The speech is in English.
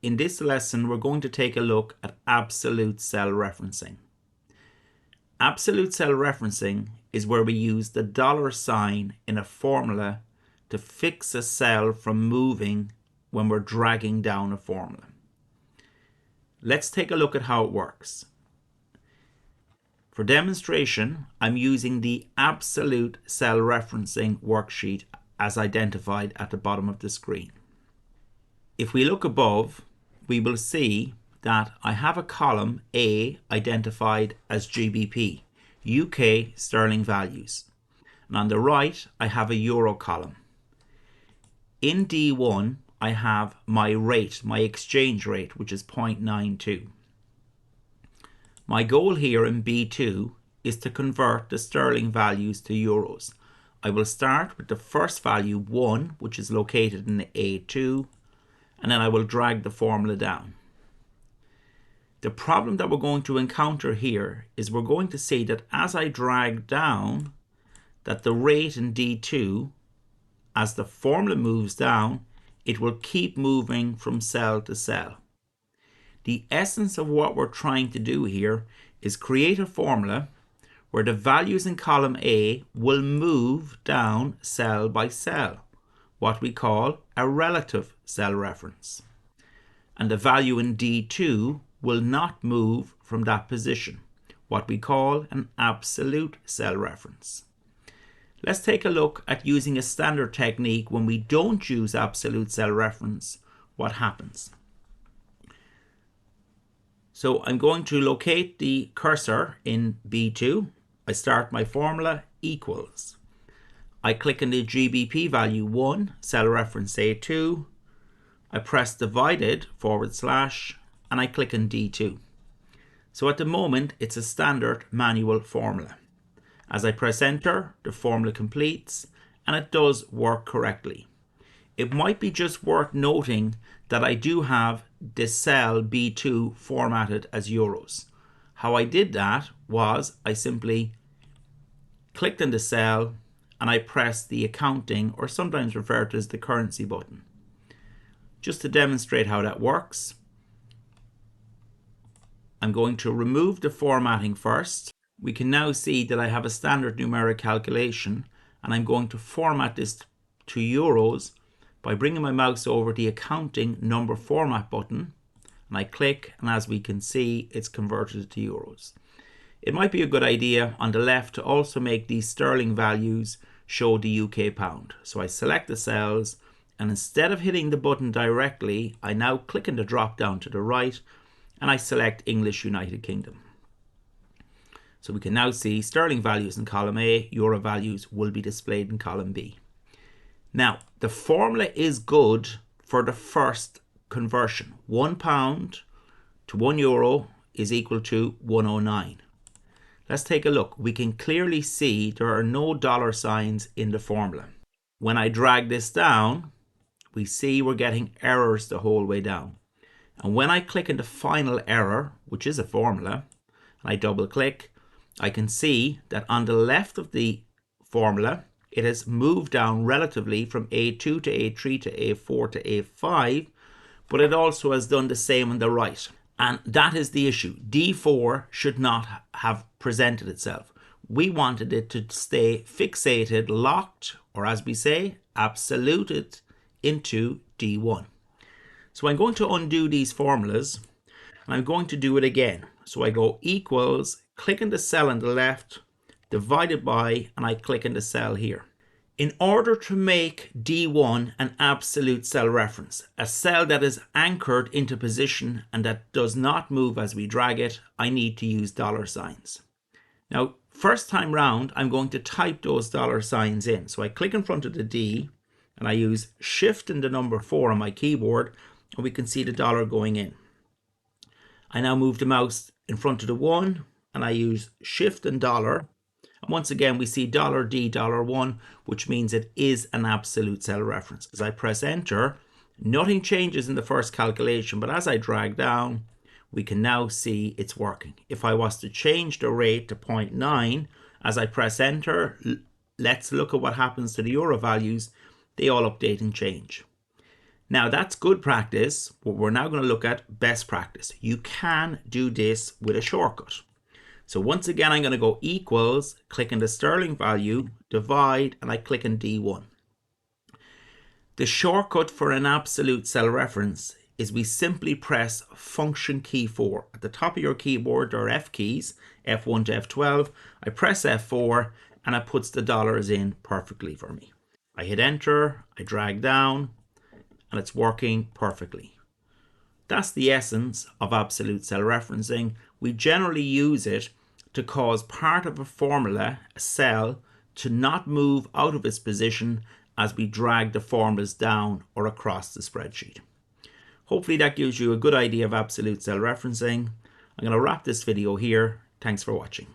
in this lesson, we're going to take a look at absolute cell referencing. Absolute cell referencing is where we use the $sign in a formula to fix a cell from moving when we're dragging down a formula. Let's take a look at how it works. For demonstration, I'm using the absolute cell referencing worksheet as identified at the bottom of the screen. If we look above, we will see that I have a column A identified as GBP, UK sterling values. And on the right, I have a euro column. In D1, I have my rate, my exchange rate, which is 0.92. My goal here in B2 is to convert the sterling values to euros. I will start with the first value 1, which is located in A2, and then I will drag the formula down. The problem that we're going to encounter here is we're going to see that as I drag down, that the rate in D2, as the formula moves down, it will keep moving from cell to cell. The essence of what we're trying to do here is create a formula where the values in column A will move down cell by cell, what we call a relative cell reference. And the value in D2 will not move from that position, what we call an absolute cell reference. Let's take a look at using a standard technique when we don't use absolute cell reference, what happens. So I'm going to locate the cursor in B2. I start my formula equals. I click on the GBP value 1, cell reference A2. I press divided / and I click on D2. So at the moment, it's a standard manual formula. As I press enter, the formula completes and it does work correctly. It might be just worth noting that I do have this cell B2 formatted as euros. How I did that was I simply clicked on the cell and I pressed the accounting, or sometimes referred to as the currency button. Just to demonstrate how that works, I'm going to remove the formatting first. We can now see that I have a standard numeric calculation, and I'm going to format this to euros by bringing my mouse over the accounting number format button, and I click, and as we can see, it's converted to euros. It might be a good idea on the left to also make these sterling values show the UK pound. So I select the cells, and instead of hitting the button directly, I now click on the drop down to the right and I select English United Kingdom. So we can now see sterling values in column A, euro values will be displayed in column B. Now, the formula is good for the first conversion. £1 to €1 is equal to 109. Let's take a look. We can clearly see there are no dollar signs in the formula. When I drag this down, we see we're getting errors the whole way down. And when I click on the final error, which is a formula, and I double click, I can see that on the left of the formula, it has moved down relatively from A2 to A3 to A4 to A5, but it also has done the same on the right. And that is the issue. D4 should not have presented itself. We wanted it to stay fixated, locked, or as we say, absoluted into D1. So I'm going to undo these formulas, and I'm going to do it again. So I go equals, click on the cell on the left, divided by, and I click on the cell here. In order to make D1 an absolute cell reference, a cell that is anchored into position and that does not move as we drag it, I need to use dollar signs. Now, first time round, I'm going to type those dollar signs in. So I click in front of the D and I use Shift and the number 4 on my keyboard, and we can see the dollar going in. I now move the mouse in front of the 1 and I use Shift and dollar. And once again, we see $D, $1, which means it is an absolute cell reference. As I press enter, nothing changes in the first calculation, but as I drag down, we can now see it's working. If I was to change the rate to 0.9, as I press enter, let's look at what happens to the euro values. They all update and change. Now that's good practice, but we're now going to look at best practice. You can do this with a shortcut. So once again, I'm going to go equals, click on the sterling value, divide, and I click on D1. The shortcut for an absolute cell reference is we simply press function key 4. At the top of your keyboard, there are F keys, F1 to F12. I press F4 and it puts the dollars in perfectly for me. I hit enter, I drag down, and it's working perfectly. That's the essence of absolute cell referencing. We generally use it to cause part of a formula, a cell, to not move out of its position as we drag the formulas down or across the spreadsheet. Hopefully that gives you a good idea of absolute cell referencing. I'm going to wrap this video here. Thanks for watching.